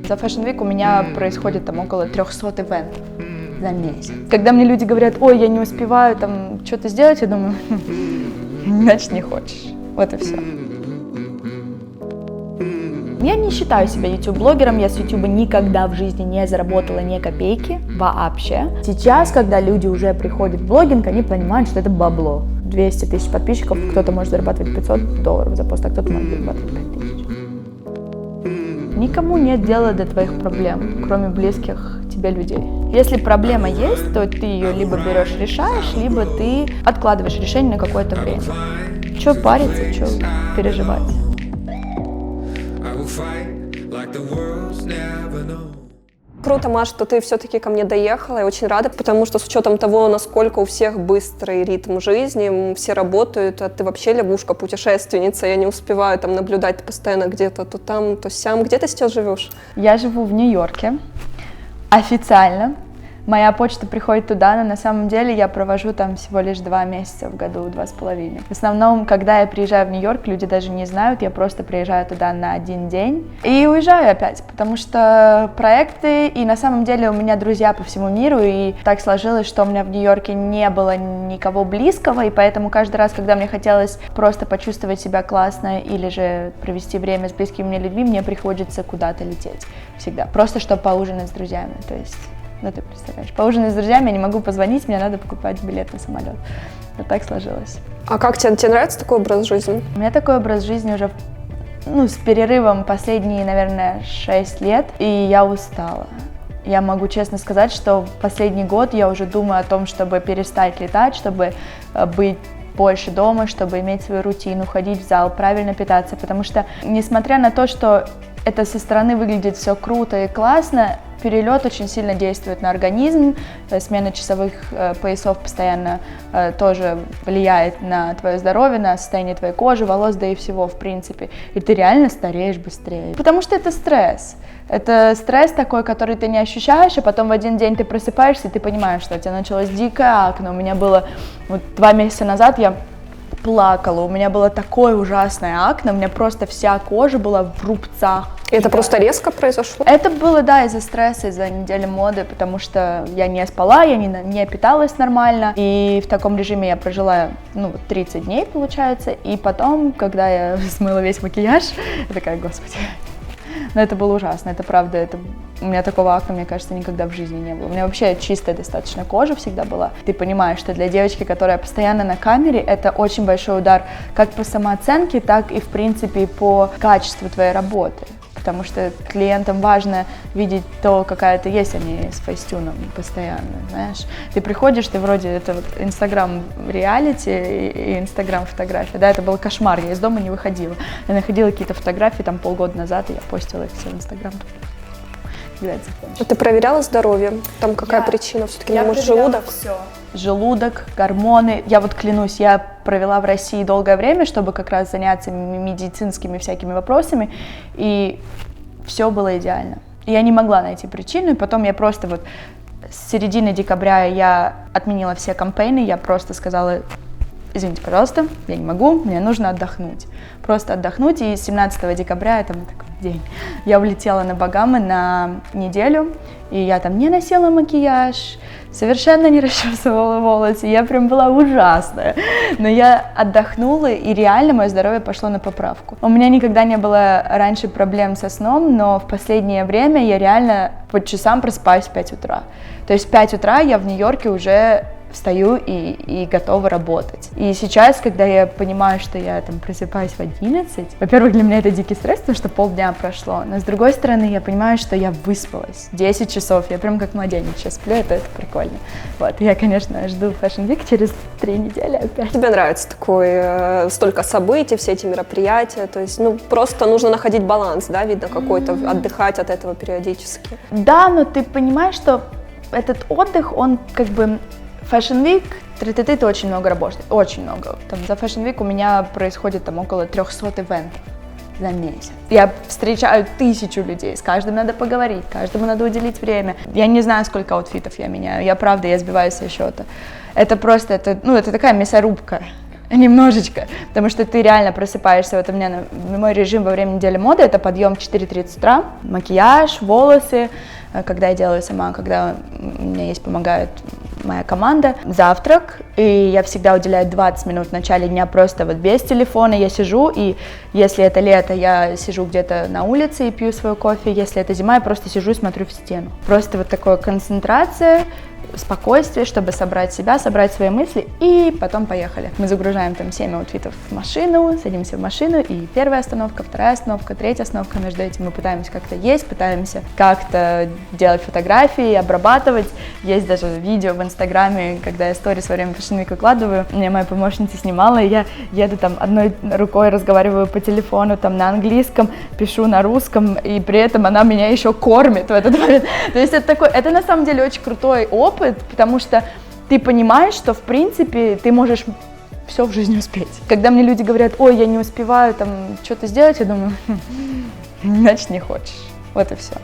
За Fashion Week у меня происходит там около 300 ивентов за месяц. Когда мне люди говорят: ой, я не успеваю там что-то сделать, я думаю, значит не хочешь. Вот и все. Я не считаю себя YouTube-блогером, я с YouTube никогда в жизни не заработала ни копейки вообще. Сейчас, когда люди уже приходят в блогинг, они понимают, что это бабло. 200 тысяч подписчиков, кто-то может зарабатывать $500 за пост, а кто-то может зарабатывать 5000. Никому нет дела до твоих проблем, кроме близких тебе людей. Если проблема есть, то ты ее либо берешь, решаешь, либо ты откладываешь решение на какое-то время. Чё париться, чё переживать? Круто, Маш, что ты все-таки ко мне доехала. Я очень рада, потому что с учетом того, насколько у всех быстрый ритм жизни, все работают, а ты вообще лягушка-путешественница. Я не успеваю там наблюдать постоянно где-то то там, то сям. Где ты сейчас живешь? Я живу в Нью-Йорке. Официально. Моя почта приходит туда, но на самом деле я провожу там всего лишь 2 месяца в году, 2,5. В основном, когда я приезжаю в Нью-Йорк, люди даже не знают, я просто приезжаю туда на 1 день и уезжаю опять, потому что проекты, и на самом деле у меня друзья по всему миру, и так сложилось, что у меня в Нью-Йорке не было никого близкого, и поэтому каждый раз, когда мне хотелось просто почувствовать себя классно или же провести время с близкими мне людьми, мне приходится куда-то лететь всегда, просто чтобы поужинать с друзьями, то есть... Ну, ты представляешь, поужинать с друзьями я не могу позвонить, мне надо покупать билет на самолет. Вот так сложилось. А как тебе нравится такой образ жизни? У меня такой образ жизни уже, с перерывом последние, наверное, 6 лет, и я устала. Я могу честно сказать, что последний год я уже думаю о том, чтобы перестать летать, чтобы быть больше дома, чтобы иметь свою рутину, ходить в зал, правильно питаться, потому что, несмотря на то, что это со стороны выглядит все круто и классно, перелет очень сильно действует на организм, смена часовых поясов постоянно тоже влияет на твое здоровье, на состояние твоей кожи, волос, да и всего в принципе. И ты реально стареешь быстрее. Потому что это стресс. Это стресс такой, который ты не ощущаешь, а потом в один день ты просыпаешься, и ты понимаешь, что у тебя началось дикое акне. У меня было 2 месяца назад, я плакала, у меня было такое ужасное акне, у меня просто вся кожа была в рубцах. И это просто резко произошло? Это было, да, из-за стресса, из-за недели моды, потому что я не спала, я не питалась нормально, и в таком режиме я прожила, 30 дней, получается, и потом, когда я смыла весь макияж, я такая: господи. Но это было ужасно, это правда, у меня такого акне, мне кажется, никогда в жизни не было. У меня вообще чистая достаточно кожа всегда была. Ты понимаешь, что для девочки, которая постоянно на камере, это очень большой удар как по самооценке, так и, в принципе, по качеству твоей работы. Потому что клиентам важно видеть то, какая ты есть, а не с фейстюном постоянно, знаешь. Ты приходишь, ты вроде, это инстаграм реалити и инстаграм фотографии, да, это был кошмар, я из дома не выходила. Я находила какие-то фотографии там полгода назад, и я постила их все в инстаграм. А ты проверяла здоровье? Там какая причина? Все-таки, может, желудок? Все. Желудок, гормоны. Я клянусь, я провела в России долгое время, чтобы как раз заняться медицинскими всякими вопросами, и все было идеально. Я не могла найти причину, и потом я просто с середины декабря я отменила все кампейны, я просто сказала: извините, пожалуйста, я не могу, мне нужно отдохнуть. Просто отдохнуть, и 17 декабря, это такой день, я улетела на Багамы на неделю, и я там не носила макияж, совершенно не расчесывала волосы, я прям была ужасная. Но я отдохнула, и реально мое здоровье пошло на поправку. У меня никогда не было раньше проблем со сном, но в последнее время я реально по часам просыпаюсь в 5 утра. То есть в 5 утра я в Нью-Йорке уже встаю и готова работать. И сейчас, когда я понимаю, что я там просыпаюсь в 11, во-первых, для меня это дикий стресс, потому что полдня прошло, но с другой стороны, я понимаю, что я выспалась 10 часов, я прям как младенец сейчас сплю, это прикольно. Я, конечно, жду Fashion Week через 3 недели опять. Тебе нравится столько событий, все эти мероприятия, то есть, просто нужно находить баланс, да, видно какой-то, отдыхать от этого периодически. Да, но ты понимаешь, что этот отдых, он как бы... Fashion Week, ты очень много работаешь, очень много. Там, за Fashion Week у меня происходит там около 300 ивентов за месяц. Я встречаю 1000 людей, с каждым надо поговорить, каждому надо уделить время. Я не знаю, сколько аутфитов я меняю, я сбиваюсь со счета. Это просто, это такая мясорубка. Немножечко, потому что ты реально просыпаешься. Вот у меня мой режим во время недели моды — это подъем в 4:30 утра, макияж, волосы, когда я делаю сама, когда у меня помогает моя команда, завтрак, и я всегда уделяю 20 минут в начале дня просто вот без телефона, я сижу, и если это лето, я сижу где-то на улице и пью свой кофе, если это зима, я просто сижу и смотрю в стену. Просто вот такая концентрация, спокойствие, чтобы собрать себя, собрать свои мысли, и потом поехали. Мы загружаем там 7 аутфитов в машину, садимся в машину, и первая остановка, вторая остановка, третья остановка. Между этим мы пытаемся как-то есть, пытаемся как-то делать фотографии, обрабатывать. Есть даже видео в Инстаграме, когда я сторис во время Fashion Week выкладываю. Мне моя помощница снимала, и я еду там одной рукой, разговариваю по телефону там на английском, пишу на русском, и при этом она меня еще кормит в этот момент. То есть это на самом деле очень крутой опыт, потому что ты понимаешь, что в принципе ты можешь все в жизни успеть. Когда мне люди говорят: ой, я не успеваю там что-то сделать, я думаю, значит не хочешь. Вот и все.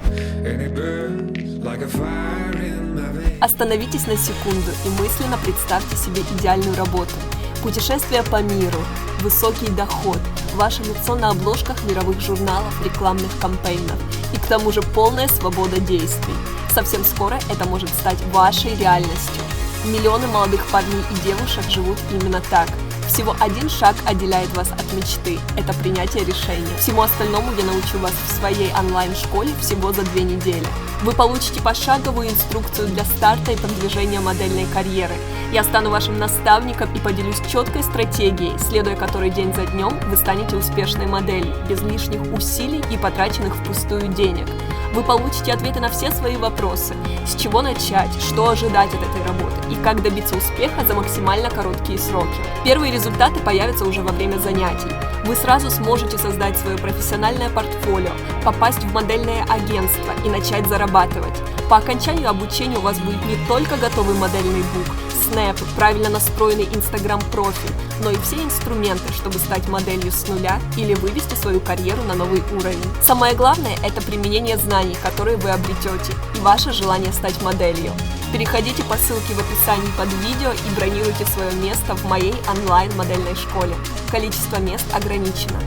Остановитесь на секунду и мысленно представьте себе идеальную работу. Путешествие по миру, высокий доход, ваше лицо на обложках мировых журналов, рекламных кампейнов и к тому же полная свобода действий. Совсем скоро это может стать вашей реальностью. Миллионы молодых парней и девушек живут именно так. Всего один шаг отделяет вас от мечты – это принятие решения. Всему остальному я научу вас в своей онлайн-школе всего за 2 недели. Вы получите пошаговую инструкцию для старта и продвижения модельной карьеры. Я стану вашим наставником и поделюсь четкой стратегией, следуя которой день за днем вы станете успешной моделью, без лишних усилий и потраченных впустую денег. Вы получите ответы на все свои вопросы, с чего начать, что ожидать от этой работы и как добиться успеха за максимально короткие сроки. Первые результаты появятся уже во время занятий. Вы сразу сможете создать свое профессиональное портфолио, попасть в модельное агентство и начать зарабатывать. По окончанию обучения у вас будет не только готовый модельный бук, снэп, правильно настроенный Instagram-профиль, но и все инструменты, чтобы стать моделью с нуля или вывести свою карьеру на новый уровень. Самое главное – это применение знаний, которые вы обретете, и ваше желание стать моделью. Переходите по ссылке в описании под видео и бронируйте свое место в моей онлайн-модельной школе. Количество мест ограничено.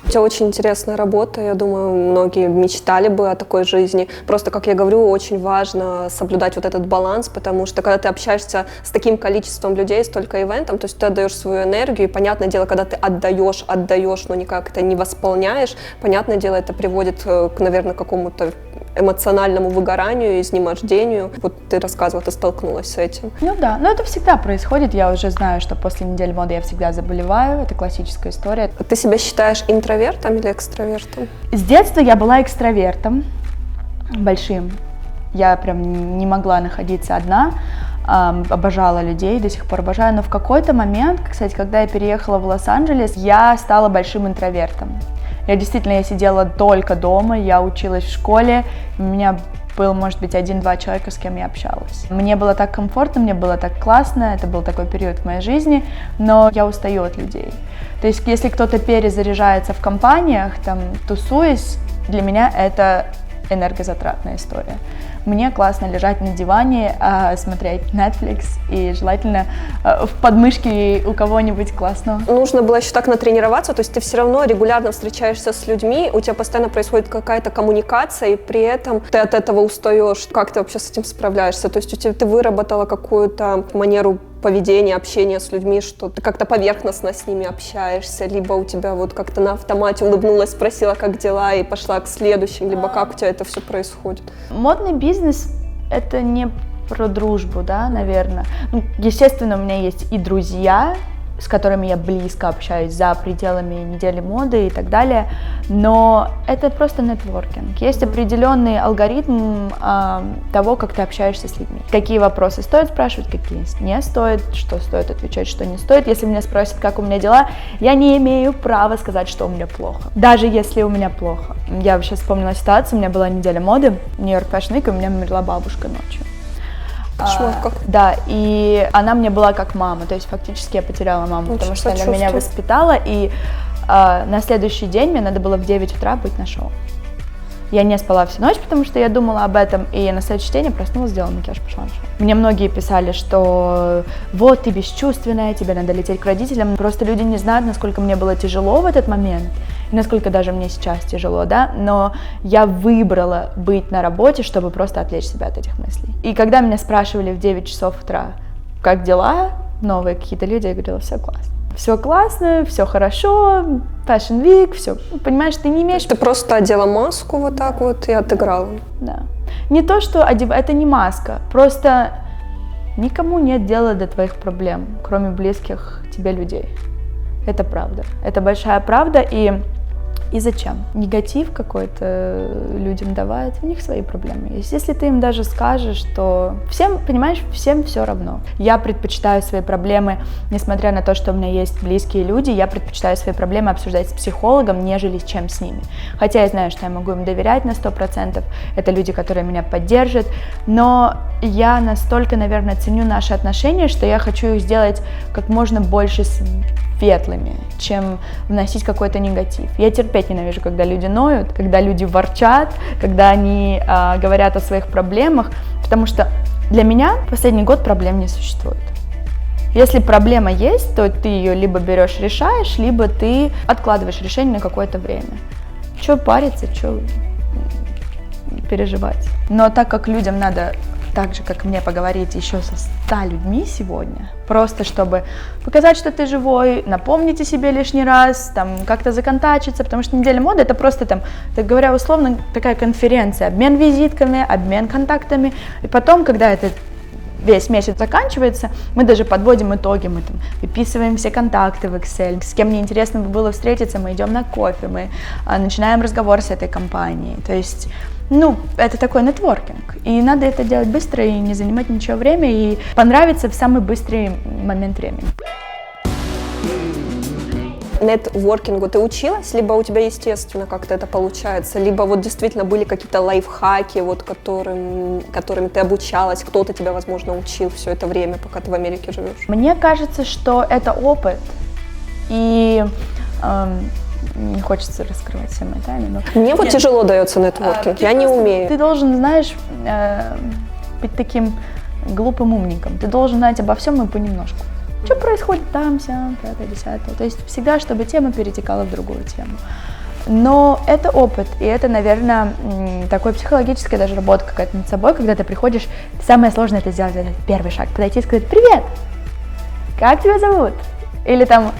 У тебя очень интересная работа, я думаю, многие мечтали бы о такой жизни. Просто, как я говорю, очень важно соблюдать вот этот баланс, потому что когда ты общаешься с таким количеством людей, столько ивентом, то есть ты отдаешь свою энергию, и, понятное дело, когда ты отдаешь, но никак это не восполняешь, понятное дело, это приводит к, наверное, какому-то эмоциональному выгоранию, изнемождению. Вот ты рассказывала, ты столкнулась с этим. Ну да, но это всегда происходит. Я уже знаю, что после недели моды я всегда заболеваю. Это классическая история. Ты себя считаешь интровертом или экстравертом? С детства я была экстравертом большим. Я прям не могла находиться одна. Обожала людей, до сих пор обожаю. Но в какой-то момент, кстати, когда я переехала в Лос-Анджелес, я стала большим интровертом. Я сидела только дома, я училась в школе, у меня был, может быть, 1-2 человека, с кем я общалась. Мне было так комфортно, мне было так классно, это был такой период в моей жизни, но я устаю от людей. То есть, если кто-то перезаряжается в компаниях, там, тусуясь, для меня это энергозатратная история. Мне классно лежать на диване, смотреть Netflix и желательно в подмышке у кого-нибудь классного. Нужно было еще так натренироваться, то есть ты все равно регулярно встречаешься с людьми, у тебя постоянно происходит какая-то коммуникация, и при этом ты от этого устаешь. Как ты вообще с этим справляешься? То есть ты выработала какую-то манеру поведения, общения с людьми, что ты как-то поверхностно с ними общаешься, либо у тебя вот как-то на автомате улыбнулась, спросила, как дела, и пошла к следующим, либо как у тебя это все происходит? Модный бизнес — это не про дружбу, да, наверное. Ну, естественно, у меня есть и друзья, с которыми я близко общаюсь за пределами недели моды и так далее, но это просто нетворкинг. Есть определенный алгоритм того, как ты общаешься с людьми. Какие вопросы стоит спрашивать, какие не стоит, что стоит отвечать, что не стоит. Если меня спросят, как у меня дела, я не имею права сказать, что у меня плохо. Даже если у меня плохо. Я сейчас вспомнила ситуацию, у меня была неделя моды, Нью-Йорк Fashion Week, и у меня умерла бабушка ночью. Да, и она мне была как мама, то есть фактически я потеряла маму, потому что она меня воспитала, и на следующий день мне надо было в 9 утра быть на шоу. Я не спала всю ночь, потому что я думала об этом, и на следующий день я проснулась, сделала макияж, пошла на шоу. Мне многие писали, что вот ты бесчувственная, тебе надо лететь к родителям. Просто люди не знают, насколько мне было тяжело в этот момент, и насколько даже мне сейчас тяжело, да, но я выбрала быть на работе, чтобы просто отвлечь себя от этих мыслей. И когда меня спрашивали в 9 часов утра, как дела, новые какие-то люди, я говорила, все классно. Все классно, все хорошо, Fashion Week, все. Понимаешь, ты не имеешь... Ты просто одела маску вот так вот и отыграла. Да. Не то, что это не маска, просто никому нет дела до твоих проблем, кроме близких тебе людей. Это правда. Это большая правда, и зачем? Негатив какой-то людям давать, у них свои проблемы есть. Если ты им даже скажешь, что всем, понимаешь, всем все равно. Я предпочитаю свои проблемы, несмотря на то, что у меня есть близкие люди, я предпочитаю свои проблемы обсуждать с психологом, нежели чем с ними. Хотя я знаю, что я могу им доверять на 100%, это люди, которые меня поддержат, но я настолько, наверное, ценю наши отношения, что я хочу их сделать как можно больше светлыми, чем вносить какой-то негатив. Я терпеть ненавижу, когда люди ноют, когда люди ворчат, когда они говорят о своих проблемах, потому что для меня последний год проблем не существует. Если проблема есть, то ты ее либо берешь, решаешь, либо ты откладываешь решение на какое-то время. Чё париться, чё переживать. Но так как людям надо так же, как мне, поговорить еще со 100 людьми сегодня, просто чтобы показать, что ты живой, напомнить о себе лишний раз, там, как-то законтачиться, потому что неделя моды — это просто, там, так говоря, условно, такая конференция, обмен визитками, обмен контактами, и потом, когда это весь месяц заканчивается, мы даже подводим итоги, мы там выписываем все контакты в Excel, с кем мне интересно было встретиться, мы идем на кофе, мы начинаем разговор с этой компанией, то есть... это такой нетворкинг, и надо это делать быстро и не занимать ничего время, и понравиться в самый быстрый момент времени. Нетворкингу ты училась, либо у тебя естественно как-то это получается, либо вот действительно были какие-то лайфхаки, вот которыми ты обучалась, кто-то тебя, возможно, учил все это время, пока ты в Америке живешь? Мне кажется, что это опыт, и... не хочется раскрывать все мои тайны, но... Мне вот тяжело дается нетворкинг, я не умею. Ты должен, знаешь, быть таким глупым умником. Ты должен знать обо всем и понемножку. Что происходит там, сям, 5-10. То есть всегда, чтобы тема перетекала в другую тему. Но это опыт, и это, наверное, такой психологическая даже работа какая-то над собой, когда ты приходишь, самое сложное — это сделать этот первый шаг, подойти и сказать: «Привет! Как тебя зовут?» Или там...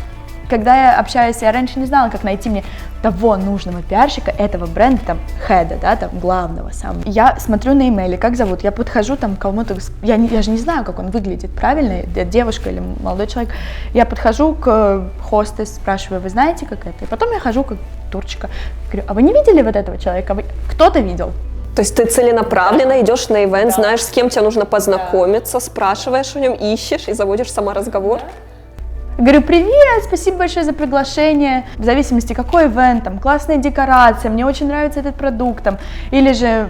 Когда я общаюсь, я раньше не знала, как найти мне того нужного пиарщика, этого бренда, там, хеда, да, там, главного самого. Я смотрю на имейле, как зовут, я подхожу там к кому-то, я же не знаю, как он выглядит, правильно, девушка или молодой человек. Я подхожу к хостес, спрашиваю: вы знаете, как это? И потом я хожу как дурочка, говорю: а вы не видели вот этого человека? Кто-то видел? То есть ты целенаправленно идешь на ивент, знаешь, с кем тебе нужно познакомиться, спрашиваешь о нем, ищешь и заводишь сама разговор? Говорю: привет, спасибо большое за приглашение, в зависимости какой ивент, там, классная декорация, мне очень нравится этот продукт, там, или же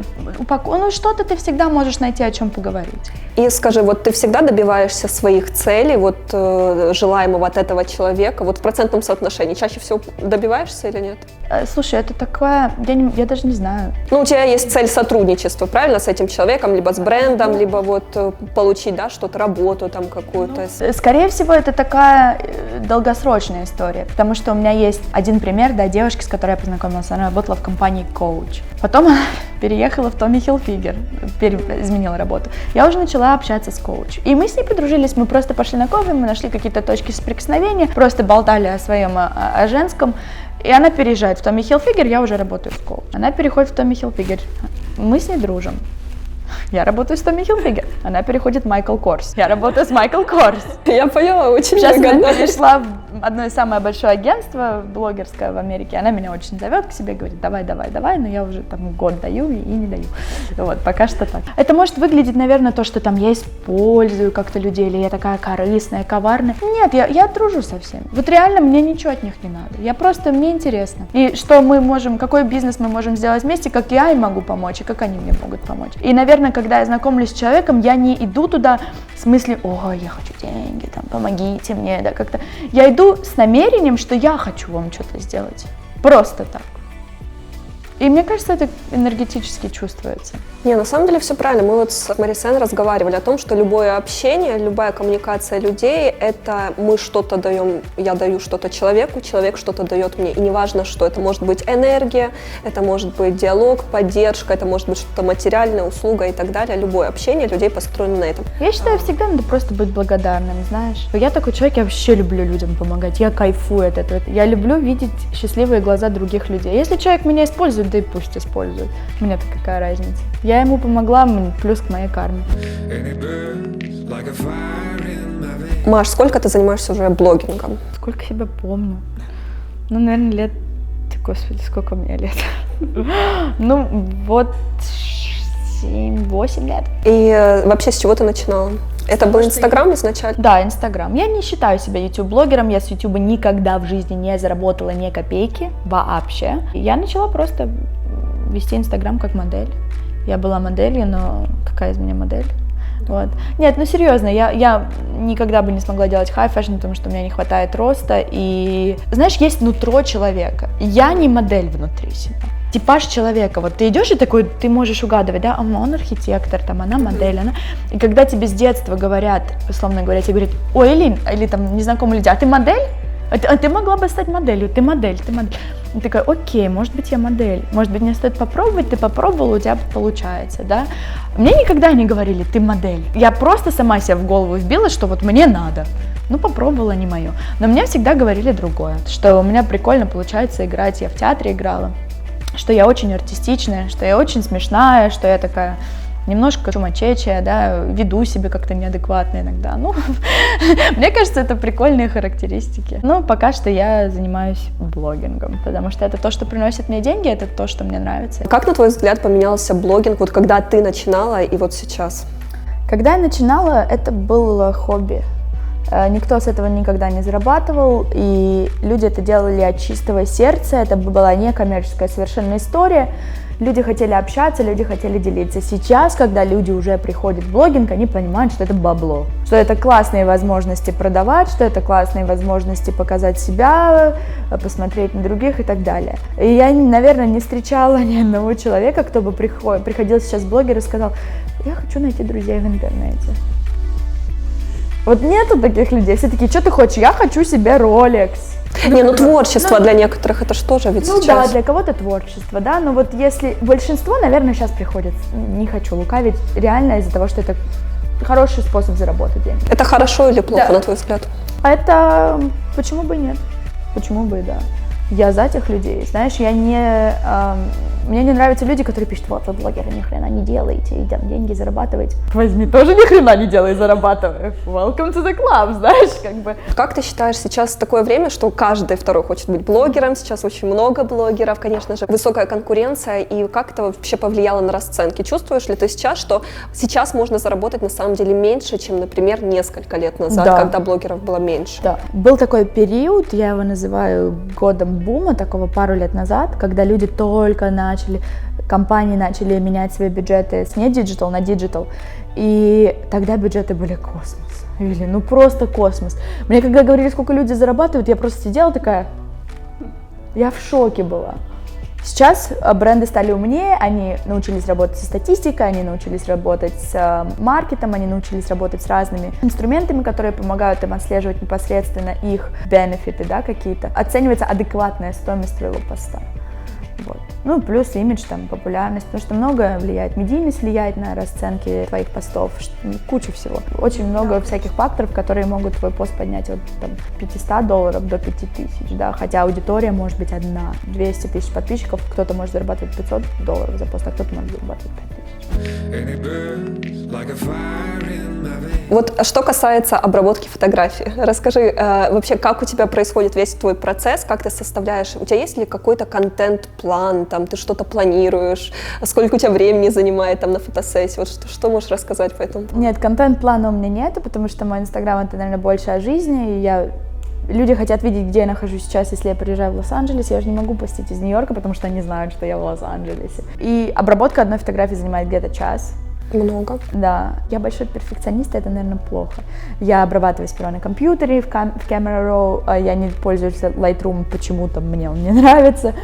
что-то ты всегда можешь найти, о чем поговорить. И скажи, вот ты всегда добиваешься своих целей, вот желаемого от этого человека, вот в процентном соотношении, чаще всего добиваешься или нет? Слушай, это такое, я даже не знаю. У тебя есть цель сотрудничества, правильно, с этим человеком, либо с брендом, либо вот получить, да, что-то, работу там какую-то. Скорее всего, это такая долгосрочная история, потому что у меня есть один пример, да, девушки, с которой я познакомилась, она работала в компании Coach, потом она переехала в Tommy Hilfiger, изменила работу. Я уже начала общаться с Coach, и мы с ней подружились, мы просто пошли на кофе, мы нашли какие-то точки соприкосновения, просто болтали о своем, о женском, и она переезжает в Tommy Hilfiger, я уже работаю в Coach. Она переходит в Tommy Hilfiger, мы с ней дружим. Я работаю с Tommy Hilfiger, она переходит в Michael Kors. Я работаю с Michael Kors. Я поняла, очень Сейчас выгодно. она перешла в одно самое большое агентство блогерское в Америке. Она меня очень зовет к себе, говорит: давай, но я уже там год даю и не даю. Вот, пока что так. Это может выглядеть, наверное, то, что там я использую как-то людей, или я такая корыстная, коварная. Нет, я дружу со всеми. Вот реально мне ничего от них не надо. Мне интересно. И что мы можем, какой бизнес мы можем сделать вместе, как я им могу помочь, и как они мне могут помочь. И, наверное, когда я знакомлюсь с человеком, я не иду туда с мыслью: ой, я хочу деньги, там, помогите мне, да, как-то. Я иду с намерением, что я хочу вам что-то сделать. Просто так. И мне кажется, это энергетически чувствуется. Не, на самом деле все правильно. Мы вот с Марисен разговаривали о том, что любое общение, любая коммуникация людей — это мы что-то даем, я даю что-то человеку, человек что-то дает мне. И неважно, что это может быть энергия, это может быть диалог, поддержка, это может быть что-то материальное, услуга и так далее. Любое общение людей построено на этом. Я считаю, всегда надо просто быть благодарным, знаешь. Я такой человек, я вообще люблю людям помогать, я кайфую от этого. Я люблю видеть счастливые глаза других людей. Если человек меня использует, да и пусть использует. Мне-то какая разница. Я ему помогла, плюс к моей карме. Маш, сколько ты занимаешься уже блогингом? Сколько себя помню? Ну, наверное, лет... Господи, сколько мне лет? Ну, вот 7-8 лет. И вообще, с чего ты начинала? Это был Инстаграм изначально? Да, Инстаграм. Я не считаю себя YouTube-блогером, я с YouTube никогда в жизни не заработала ни копейки вообще. Я начала просто вести Инстаграм как модель. Я была моделью, но какая из меня модель? Вот. Нет, ну серьезно, я никогда бы не смогла делать хай-фэшн, потому что у меня не хватает роста. И, знаешь, есть нутро человека. Я не модель внутри себя. Типаж человека. Вот ты идешь и такой, ты можешь угадывать, да, он архитектор, там, она модель, она... И когда тебе с детства говорят, условно говоря, тебе говорят, ой, или там незнакомые люди, а ты модель? А ты могла бы стать моделью, ты модель. И такая, окей, может быть, я модель, может быть, мне стоит попробовать, ты попробовала, у тебя получается, да. Мне никогда не говорили, ты модель. Я просто сама себе в голову вбила, что вот мне надо. Ну, попробовала, не мое. Но мне всегда говорили другое, что у меня прикольно получается играть, я в театре играла, что я очень артистичная, что я очень смешная, что я такая... немножко чумачечая, да, веду себя как-то неадекватно иногда. Ну, мне кажется, это прикольные характеристики. Но пока что я занимаюсь блогингом, потому что это то, что приносит мне деньги, это то, что мне нравится. Как, на твой взгляд, поменялся блогинг, вот когда ты начинала и вот сейчас? Когда я начинала, это было хобби. Никто с этого никогда не зарабатывал, и люди это делали от чистого сердца, это была некоммерческая совершенно история. Люди хотели общаться, люди хотели делиться. Сейчас, когда люди уже приходят в блогинг, они понимают, что это бабло, что это классные возможности продавать, что это классные возможности показать себя, посмотреть на других и так далее. И я, наверное, не встречала ни одного человека, кто бы приходил сейчас в блогер и сказал, я хочу найти друзей в интернете. Вот нету таких людей, все такие, что ты хочешь? Я хочу себе Rolex. Не, ну творчество для некоторых, это что же ведь ну, сейчас? Да, для кого-то творчество, да, но вот если большинство, наверное, сейчас приходит, не хочу лукавить, реально из-за того, что это хороший способ заработать деньги. Это хорошо или плохо, да. На твой взгляд? Это почему бы и нет, почему бы и да. Я за тех людей, знаешь, мне не нравятся люди, которые пишут, вот вы блогеры, ни хрена не делаете, деньги зарабатываете. Возьми, тоже ни хрена не делай, зарабатывай. Welcome to the club, знаешь, как бы. Как ты считаешь, сейчас такое время, что каждый второй хочет быть блогером, сейчас очень много блогеров, конечно же, высокая конкуренция, и как это вообще повлияло на расценки? Чувствуешь ли ты сейчас, что сейчас можно заработать на самом деле меньше, чем, например, несколько лет назад, да. Когда блогеров было меньше? Да, был такой период, я его называю годом бума, такого пару лет назад, когда люди только компании начали менять свои бюджеты с не диджитал на диджитал, и тогда бюджеты были космос, или ну просто космос. Мне когда говорили, сколько люди зарабатывают, я просто сидела такая, я в шоке была. Сейчас бренды стали умнее, они научились работать со статистикой, они научились работать с маркетом, они научились работать с разными инструментами, которые помогают им отслеживать непосредственно их бенефиты, да, какие-то. Оценивается адекватная стоимость твоего поста. Вот. Ну, плюс имидж, там, популярность, потому что многое влияет. Медийность влияет на расценки твоих постов, куча всего. Очень много всяких факторов, которые могут твой пост поднять от там, $500 до 5000, да, хотя аудитория может быть одна. 200 тысяч подписчиков, кто-то может зарабатывать $500 за пост, а кто-то может зарабатывать 5000. Вот что касается обработки фотографий, расскажи вообще, как у тебя происходит весь твой процесс, как ты составляешь, у тебя есть ли какой-то контент-план, там, ты что-то планируешь, сколько у тебя времени занимает там на фотосессии, вот что можешь рассказать по этому? Нет, контент-плана у меня нет, потому что мой инстаграм это, наверное, больше о жизни, и люди хотят видеть, где я нахожусь сейчас, если я приезжаю в Лос-Анджелес, я же не могу постить из Нью-Йорка, потому что они знают, что я в Лос-Анджелесе. И обработка одной фотографии занимает где-то час. Много. Да, я большой перфекционист, это, наверное, плохо. Я обрабатываю сперва на компьютере, в Camera Raw, я не пользуюсь Lightroom, почему-то мне он не нравится.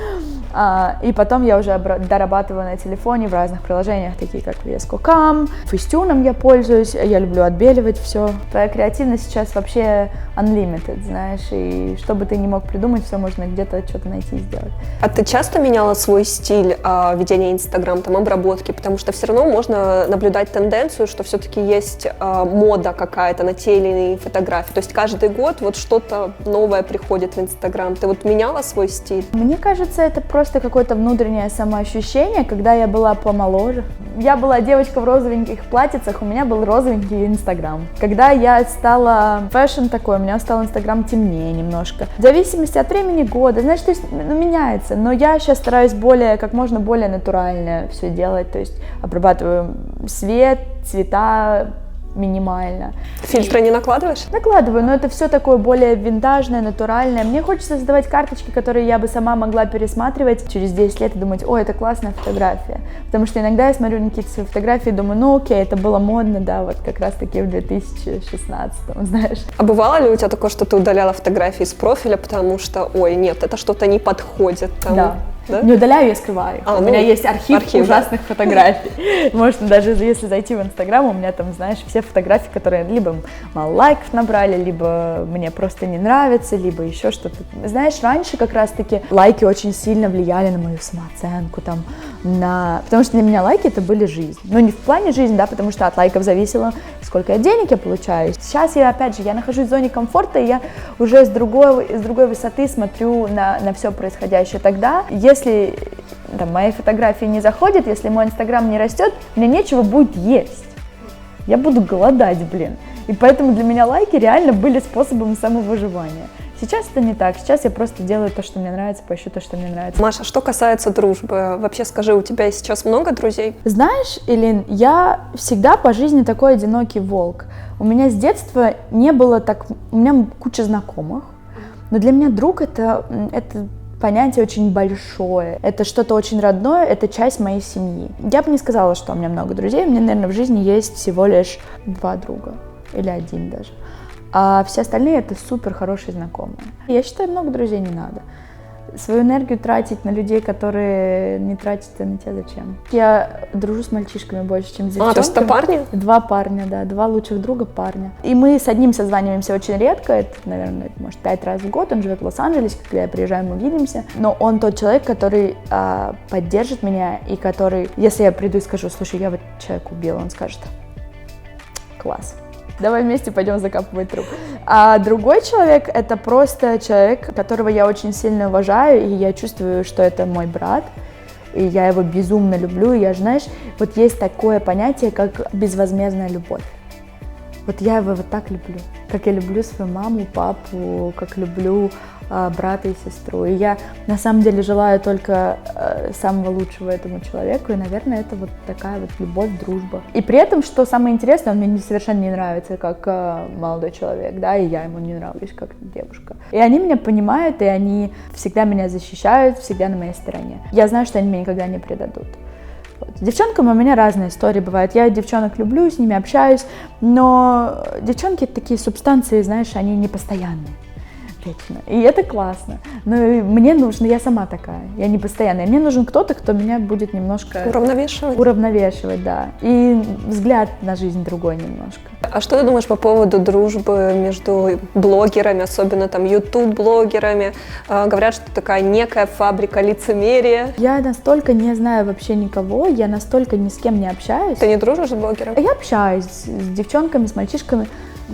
И потом я уже дорабатываю на телефоне в разных приложениях, такие как VS Code, Facetune я пользуюсь, я люблю отбеливать все. Твоя креативность сейчас вообще unlimited, знаешь, и что бы ты ни мог придумать, все можно где-то что-то найти и сделать. А ты часто меняла свой стиль ведения Инстаграм, там, обработки? Потому что все равно можно наблюдать тенденцию, что все-таки есть мода какая-то на те или иные фотографии. То есть каждый год вот что-то новое приходит в Инстаграм. Ты вот меняла свой стиль? Мне кажется, это просто какое-то внутреннее самоощущение, когда я была помоложе. Я была девочка в розовеньких платьицах, у меня был розовенький Инстаграм. Когда я стала фэшн такой, у меня стал Инстаграм темнее немножко. В зависимости от времени года, знаешь, то есть меняется. Но я сейчас стараюсь как можно более натурально все делать, то есть обрабатываю свет, цвета, минимально. Фильтры не накладываешь? Накладываю, но это все такое более винтажное, натуральное. Мне хочется создавать карточки, которые я бы сама могла пересматривать через 10 лет и думать: ой, это классная фотография. Потому что иногда я смотрю на какие-то свои фотографии и думаю: ну окей, это было модно, да, вот как раз таки в 2016-м, знаешь. А бывало ли у тебя такое, что ты удаляла фотографии с профиля, потому что, ой, нет, это что-то не подходит? Там, да. Да? Не удаляю, я скрываю. У меня есть архив ужасных фотографий. Можно даже если зайти в Инстаграм, у меня там, знаешь, все фотографии, которые либо мало лайков набрали, либо мне просто не нравятся, либо еще что-то. Знаешь, раньше как раз-таки лайки очень сильно влияли на мою самооценку, потому что для меня лайки это были жизнь. Но не в плане жизни, да, потому что от лайков зависело, сколько денег я получаю. Сейчас я, опять же, я нахожусь в зоне комфорта, и я уже с другой высоты смотрю на все происходящее. Тогда, если мои фотографии не заходят, если мой Инстаграм не растет, мне нечего будет есть. Я буду голодать, блин. И поэтому для меня лайки реально были способом самовыживания. Сейчас это не так. Сейчас я просто делаю то, что мне нравится, поищу то, что мне нравится. Маша, что касается дружбы, вообще скажи, у тебя сейчас много друзей? Знаешь, Элин, я всегда по жизни такой одинокий волк. У меня с детства не было так... У меня куча знакомых, но для меня друг это понятие очень большое. Это что-то очень родное, это часть моей семьи. Я бы не сказала, что у меня много друзей. У меня, наверное, в жизни есть всего лишь 2 друга. Или 1 даже. А все остальные это супер хорошие знакомые. Я считаю, много друзей не надо. Свою энергию тратить на людей, которые не тратят на тебя зачем. Я дружу с мальчишками больше, чем с девчонками. То есть это парни? 2 парня, да, 2 лучших друга парня. И мы с одним созваниваемся очень редко, это, наверное, может 5 раз в год, он живет в Лос-Анджелесе, когда я приезжаю, мы видимся. Но он тот человек, который поддержит меня и который, если я приду и скажу: слушай, я вот человека убила, он скажет: класс. Давай вместе пойдем закапывать труп. А другой человек — это просто человек, которого я очень сильно уважаю, и я чувствую, что это мой брат, и я его безумно люблю. И я, знаешь, вот есть такое понятие, как безвозмездная любовь. Вот я его вот так люблю, как я люблю свою маму, папу, как люблю брата и сестру. И я на самом деле желаю только самого лучшего этому человеку, и, наверное, это вот такая вот любовь, дружба. И при этом, что самое интересное, он мне совершенно не нравится как молодой человек, да, и я ему не нравлюсь как девушка. И они меня понимают, и они всегда меня защищают, всегда на моей стороне. Я знаю, что они меня никогда не предадут. Вот. С девчонками у меня разные истории бывают. Я девчонок люблю, с ними общаюсь, но девчонки — это такие субстанции, знаешь, они не постоянные. Вечно. И это классно. Но мне нужно, я сама такая, я не постоянная. Мне нужен кто-то, кто меня будет немножко уравновешивать, да. И взгляд на жизнь другой немножко. А что ты думаешь по поводу дружбы между блогерами, особенно там YouTube-блогерами? Говорят, что такая некая фабрика лицемерия. Я настолько не знаю вообще никого, я настолько ни с кем не общаюсь. Ты не дружишь с блогерами? Я общаюсь с девчонками, с мальчишками.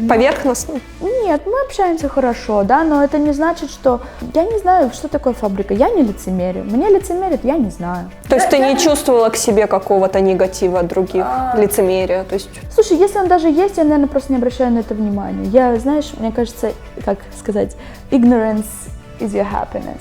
Поверхностно? Нет, мы общаемся хорошо, да, но это не значит, что... Я не знаю, что такое фабрика, я не лицемерю. Мне лицемерят, я не знаю. То есть ты не чувствовала к себе какого-то негатива от других, лицемерия? То есть... Слушай, если он даже есть, я, наверное, просто не обращаю на это внимания. Я, знаешь, мне кажется, как сказать, ignorance is your happiness.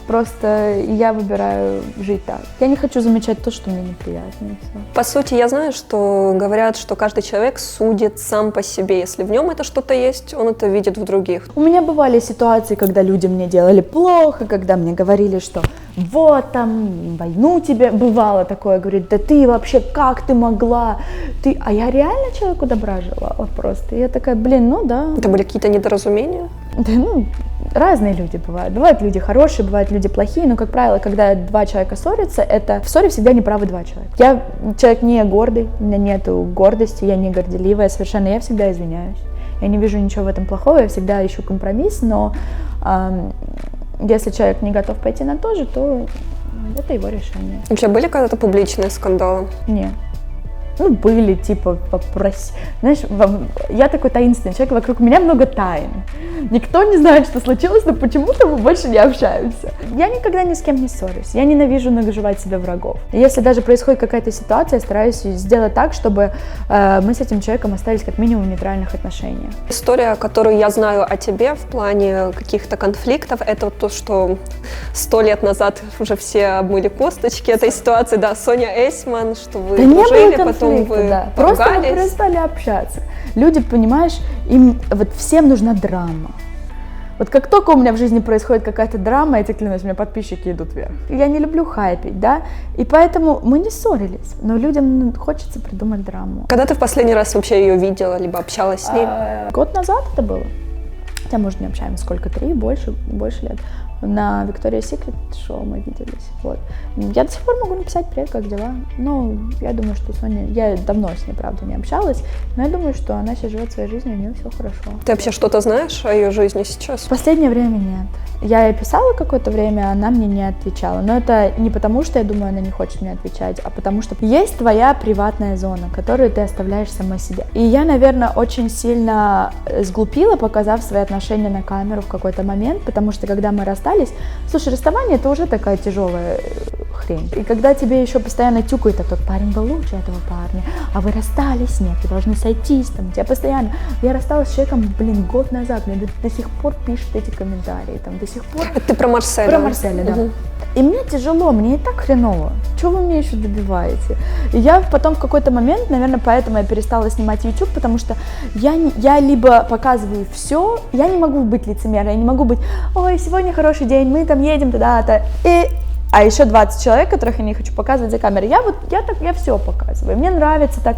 Просто я выбираю жить так. Я не хочу замечать то, что мне неприятно. И все. По сути, я знаю, что говорят, что каждый человек судит сам по себе. Если в нем это что-то есть, он это видит в других. У меня бывали ситуации, когда люди мне делали плохо, когда мне говорили, что вот там войну тебе. Бывало такое, говорит: да ты вообще, как ты могла? А я реально человеку добра желала просто. И я такая: блин, ну да. Это были какие-то недоразумения? Да, разные люди бывают. Бывают люди хорошие, бывают люди плохие, но, как правило, когда два человека ссорятся, это в ссоре всегда неправы два человека. Я человек не гордый, у меня нету гордости, я не горделивая совершенно, я всегда извиняюсь. Я не вижу ничего в этом плохого, я всегда ищу компромисс, но если человек не готов пойти на то же, то это его решение. Вообще были когда-то публичные скандалы? Нет. Ну, были, типа, знаешь, я такой таинственный человек, вокруг меня много тайн. Никто не знает, что случилось, но почему-то мы больше не общаемся. Я никогда ни с кем не ссорюсь, я ненавижу наживать себе врагов. Если даже происходит какая-то ситуация, я стараюсь сделать так, чтобы мы с этим человеком остались как минимум в нейтральных отношениях. История, которую я знаю о тебе в плане каких-то конфликтов, это вот то, что 100 лет назад уже все обмыли косточки этой ситуации, да, Соня Эйсман, что вы дружили, потом вы да. поругались. Просто мы перестали общаться. Люди, понимаешь, им вот всем нужна драма. Вот как только у меня в жизни происходит какая-то драма, я тебе клянусь, у меня подписчики идут вверх. Я не люблю хайпить, да, и поэтому мы не ссорились, но людям хочется придумать драму. Когда ты в последний раз вообще ее видела, либо общалась с ней? Год назад это было. Хотя, может, не общаемся сколько, 3, больше лет. На Victoria's Secret шоу мы виделись. Вот. Я до сих пор могу написать привет, как дела. Ну, я думаю, что Соня... Я давно с ней, правда, не общалась, но я думаю, что она сейчас живет своей жизнью, у нее все хорошо. Ты вообще что-то знаешь о ее жизни сейчас? В последнее время нет. Я ей писала какое-то время, она мне не отвечала. Но это не потому, что я думаю, она не хочет мне отвечать, а потому что есть твоя приватная зона, которую ты оставляешь сама себе. И я, наверное, очень сильно сглупила, показав свои отношения на камеру в какой-то момент, потому что когда мы расстались, слушай, расставание — это уже такая тяжелая хрень. И когда тебе еще постоянно тюкают, а тот парень был лучше этого парня, а вы расстались, нет, вы должны сойтись, там, тебя постоянно... Я рассталась с человеком, год назад, мне до сих пор пишут эти комментарии, там, до сих пор... Ты про Марселя? Про Марселя, да. И мне тяжело, мне и так хреново. Чего вы мне еще добиваете? И я потом в какой-то момент, наверное, поэтому я перестала снимать YouTube, потому что я либо показываю все, я не могу быть лицемерной, я не могу быть, ой, сегодня хороший день, мы там едем туда-то, а еще 20 человек, которых я не хочу показывать за камерой. Я все показываю. Мне нравится так,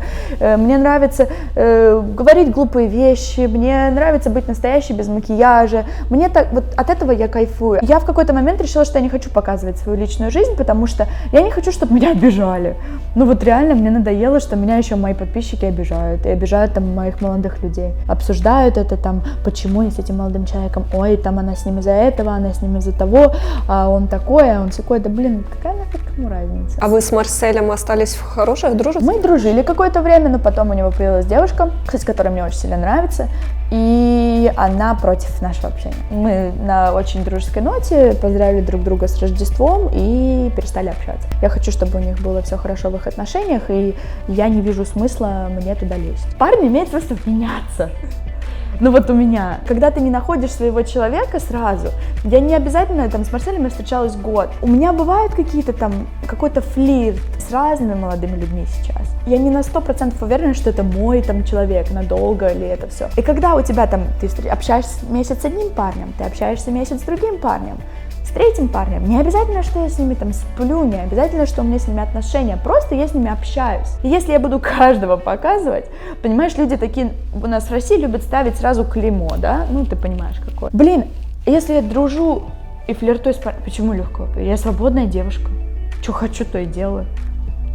мне нравится говорить глупые вещи, мне нравится быть настоящей без макияжа. Мне так, вот от этого я кайфую. Я в какой-то момент решила, что я не хочу показывать свою личную жизнь, потому что я не хочу, чтобы меня обижали. Ну вот реально мне надоело, что меня еще мои подписчики обижают. И обижают там моих молодых людей. Обсуждают это там, почему я с этим молодым человеком, ой, там она с ним из-за этого, она с ним из-за того, а он такой, а он такой. Да блин, какая нафиг кому разница? А вы с Марселем остались в хороших дружбах? Мы дружили какое-то время, но потом у него появилась девушка, кстати, которая мне очень сильно нравится, и она против нашего общения. Мы на очень дружеской ноте поздравили друг друга с Рождеством и перестали общаться. Я хочу, чтобы у них было все хорошо в их отношениях, и я не вижу смысла мне туда лезть. Парень имеет смысл меняться. Ну вот у меня, когда ты не находишь своего человека сразу, я не обязательно, там, с Марселем я встречалась год. У меня бывают какие-то там, какой-то флирт с разными молодыми людьми сейчас. Я не на 100% уверена, что это мой там человек надолго или это все. И когда у тебя там, ты общаешься месяц с одним парнем, ты общаешься месяц с другим парнем, с третьим парнем, не обязательно, что я с ними там сплю, не обязательно, что у меня с ними отношения, просто я с ними общаюсь. И если я буду каждого показывать, понимаешь, люди такие, у нас в России любят ставить сразу клеймо, да, ну ты понимаешь какое. Блин, если я дружу и флиртую с парнем, почему легко? Я свободная девушка, что хочу, то и делаю.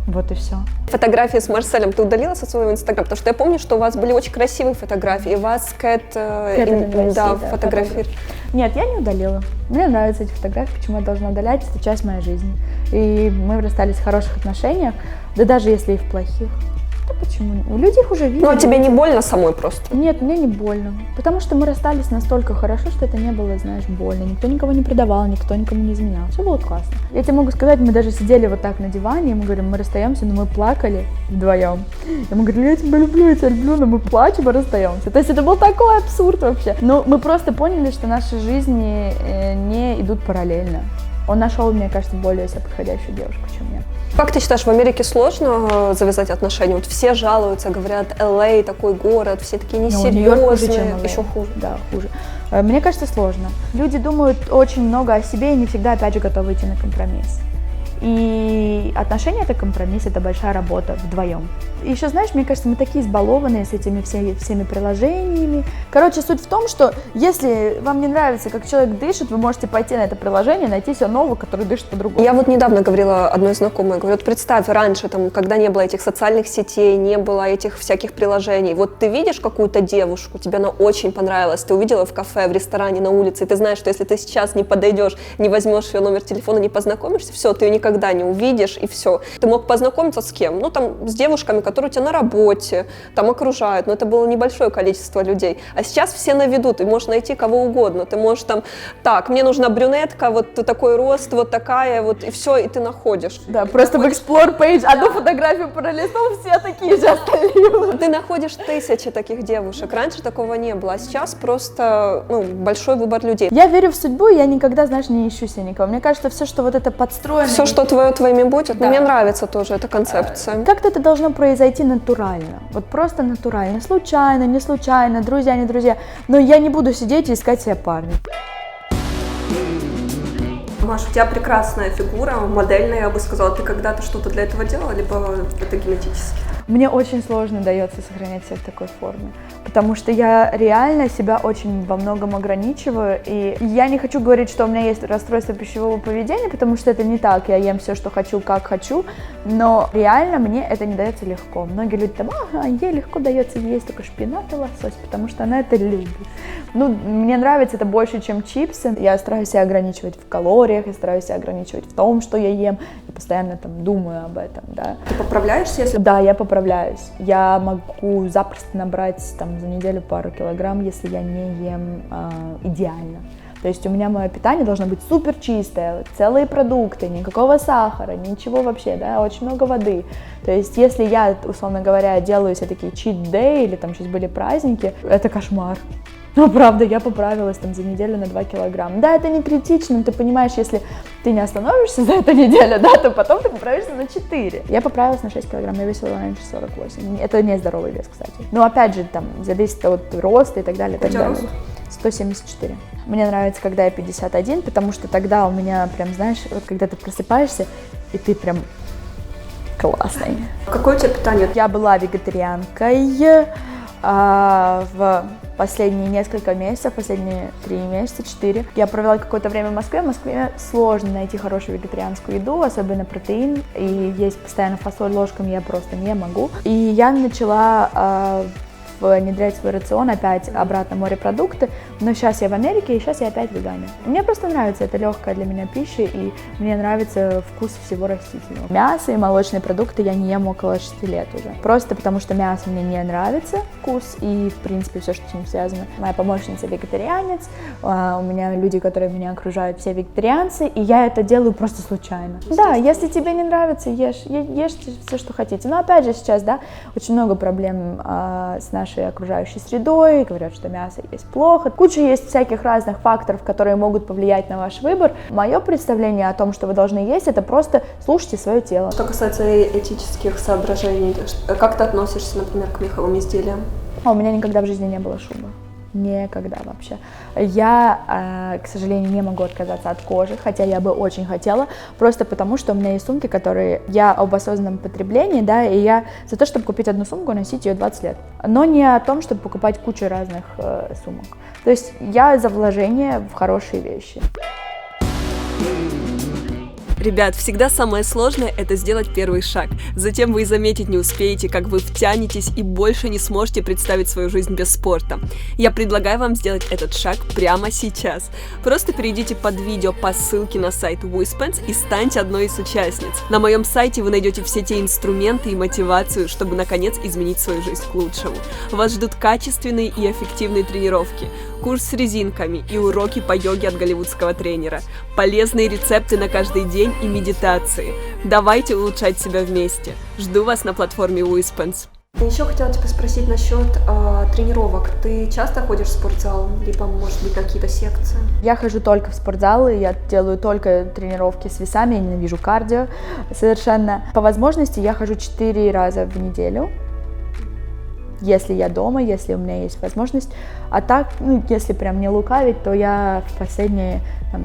Вот и все. Фотографии с Марселем ты удалила со своего инстаграма? Потому что я помню, что у вас были очень красивые фотографии, и вас Кэт фотографировали. Нет, я не удалила. Мне нравятся эти фотографии, почему я должна удалять, это часть моей жизни. И мы расстались в хороших отношениях, да даже если и в плохих. Да почему? Люди их уже видели. Ну, а тебе не больно самой просто? Нет, мне не больно. Потому что мы расстались настолько хорошо, что это не было, знаешь, больно. Никто никого не предавал, никто никому не изменял. Все было классно. Я тебе могу сказать, мы даже сидели вот так на диване, и мы говорим, мы расстаемся, но мы плакали вдвоем. И мы говорили, я тебя люблю, но мы плачем и расстаемся. То есть это был такой абсурд вообще. Но мы просто поняли, что наши жизни не идут параллельно. Он нашел, мне кажется, более себе подходящую девушку, чем я. Как ты считаешь, в Америке сложно завязать отношения? Вот все жалуются, говорят, LA такой город, все такие несерьезные, еще хуже. Да, хуже. Мне кажется, сложно. Люди думают очень много о себе и не всегда, опять же, готовы идти на компромисс. И И отношения — это компромисс, это большая работа вдвоем. И еще, знаешь, мне кажется, мы такие избалованные с этими всеми приложениями. Короче, суть в том, что если вам не нравится, как человек дышит, вы можете пойти на это приложение, найти себе нового, который дышит по-другому. Я вот недавно говорила одной знакомой, говорю, вот представь, раньше, там, когда не было этих социальных сетей, не было этих всяких приложений, вот ты видишь какую-то девушку, тебе она очень понравилась, ты увидела в кафе, в ресторане, на улице, и ты знаешь, что если ты сейчас не подойдешь, не возьмешь ее номер телефона, не познакомишься, все, ты ее никогда не увидишь, и все. Ты мог познакомиться с кем? Ну, там, с девушками, которые у тебя на работе, там окружают, но это было небольшое количество людей. А сейчас все на виду, ты можешь найти кого угодно, ты можешь там, так, мне нужна брюнетка, вот такой рост, вот такая, вот, и все, и ты находишь. Да, просто в Explore Page одну фотографию пролистнул, все такие же остальные. Ты находишь тысячи таких девушек. Раньше такого не было, а сейчас просто большой выбор людей. Я верю в судьбу, и я никогда, знаешь, не ищу себе никого. Мне кажется, все, что вот это подстроено... Все, что твое, твоими будет. Да. Мне нравится тоже эта концепция. Как-то это должно произойти натурально. Вот просто натурально. Случайно, не случайно, друзья, не друзья. Но я не буду сидеть и искать себе парня. Маш, у тебя прекрасная фигура, модельная, я бы сказала. Ты когда-то что-то для этого делала, либо это генетически? Мне очень сложно дается сохранять себя в такой форме, потому что я реально себя очень во многом ограничиваю, и я не хочу говорить, что у меня есть расстройство пищевого поведения, потому что это не так, я ем все, что хочу, как хочу, но реально мне это не дается легко. Многие люди там, ей легко дается есть только шпинат и лосось, потому что она это любит. Ну, мне нравится это больше, чем чипсы. Я стараюсь себя ограничивать в калориях, я стараюсь себя ограничивать в том, что я ем, и постоянно там думаю об этом, да. Ты поправляешься, если... Да, я поправляюсь. Я могу запросто набрать там за неделю пару килограмм, если я не ем идеально. То есть у меня мое питание должно быть супер чистое, целые продукты, никакого сахара, ничего вообще, да, очень много воды. То есть если я, условно говоря, делаю себе такие cheat day, или там сейчас были праздники, это кошмар. Ну, правда, я поправилась там за неделю на 2 килограмма. Да, это не критично, но ты понимаешь, если ты не остановишься за эту неделю, да, то потом ты поправишься на 4. Я поправилась на 6 килограмм, я весила раньше 48. Это не здоровый вес, кстати. Но опять же, там, зависит от роста и так далее. У тебя рост? 174. Мне нравится, когда я 51, потому что тогда у меня прям, знаешь, вот когда ты просыпаешься, и ты прям классный. Какое у тебя питание? Я была вегетарианкой в последние несколько месяцев, последние 3 месяца, 4. Я провела какое-то время в Москве. В Москве сложно найти хорошую вегетарианскую еду, особенно протеин. И есть постоянно фасоль ложками, я просто не могу. И я начала внедрять в свой рацион опять обратно морепродукты, но сейчас я в Америке, и сейчас я опять веганер. Мне просто нравится, это легкая для меня пища, и мне нравится вкус всего растительного. Мясо и молочные продукты я не ем около 6 лет уже. Просто потому что мясо мне не нравится, вкус, и в принципе все, что с ним связано. Моя помощница вегетарианец, у меня люди, которые меня окружают, все вегетарианцы, и я это делаю просто случайно. Да, если тебе не нравится, ешьте все, что хотите. Но опять же сейчас, да, очень много проблем с нашей окружающей средой, говорят, что мясо есть плохо. Куча есть всяких разных факторов, которые могут повлиять на ваш выбор. Мое представление о том, что вы должны есть, это просто слушайте свое тело. Что касается этических соображений, как ты относишься, например, к меховым изделиям? У меня никогда в жизни не было шубы. Никогда вообще. Я, к сожалению, не могу отказаться от кожи, хотя я бы очень хотела, просто потому что у меня есть сумки, которые я об осознанном потреблении, да, и я за то, чтобы купить одну сумку, носить ее 20 лет, но не о том, чтобы покупать кучу разных сумок. То есть я за вложение в хорошие вещи. Ребят, всегда самое сложное – это сделать первый шаг. Затем вы и заметить не успеете, как вы втянетесь и больше не сможете представить свою жизнь без спорта. Я предлагаю вам сделать этот шаг прямо сейчас. Просто перейдите под видео по ссылке на сайт Wispens и станьте одной из участниц. На моем сайте вы найдете все те инструменты и мотивацию, чтобы наконец изменить свою жизнь к лучшему. Вас ждут качественные и эффективные тренировки, курс с резинками и уроки по йоге от голливудского тренера, полезные рецепты на каждый день и медитации. Давайте улучшать себя вместе. Жду вас на платформе Wispens. Еще хотела тебя спросить насчет тренировок. Ты часто ходишь в спортзал, либо, может быть, какие-то секции? Я хожу только в спортзалы, я делаю только тренировки с весами, я ненавижу кардио совершенно. По возможности я хожу 4 раза в неделю. Если я дома, если у меня есть возможность. А так, если прям не лукавить, то я в последние...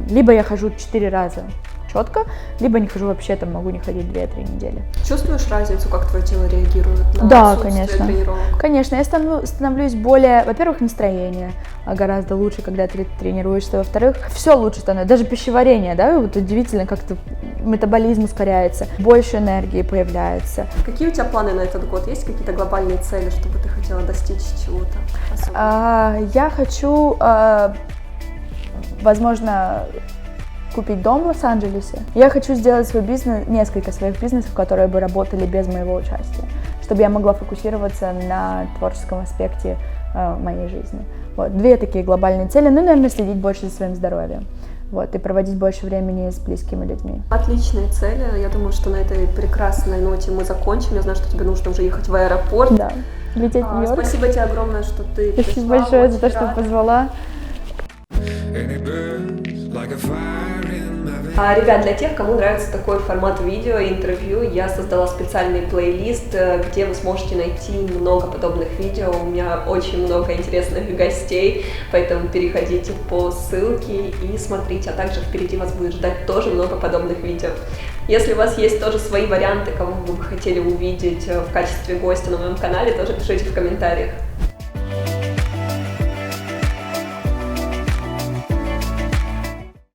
либо я хожу 4 раза четко, либо не хожу вообще, там могу не ходить 2-3 недели. Чувствуешь разницу, как твое тело реагирует на Да, отсутствие конечно. тренировок? Конечно, я становлюсь более, во-первых, настроение гораздо лучше, когда ты тренируешься, во-вторых, все лучше становится, даже пищеварение, да, вот удивительно, как-то метаболизм ускоряется, больше энергии появляется. Какие у тебя планы на этот год? Есть какие-то глобальные цели, чтобы ты хотела достичь чего-то особенного? Я хочу, возможно, купить дом в Лос-Анджелесе. Я хочу сделать свой бизнес, несколько своих бизнесов, которые бы работали без моего участия, чтобы я могла фокусироваться на творческом аспекте моей жизни. Вот, 2 такие глобальные цели. Ну, наверное, следить больше за своим здоровьем. Вот, и проводить больше времени с близкими людьми. Отличные цели. Я думаю, что на этой прекрасной ноте мы закончим. Я знаю, что тебе нужно уже ехать в аэропорт. Да, лететь в Нью-Йорк. Спасибо тебе огромное, что ты пришла. Спасибо большое за то, Очень что рада. позвала. Ребят, для тех, кому нравится такой формат видео и интервью, я создала специальный плейлист, где вы сможете найти много подобных видео. У меня очень много интересных гостей, поэтому переходите по ссылке и смотрите. А также впереди вас будет ждать тоже много подобных видео. Если у вас есть тоже свои варианты, кого вы бы хотели увидеть в качестве гостя на моем канале, тоже пишите в комментариях.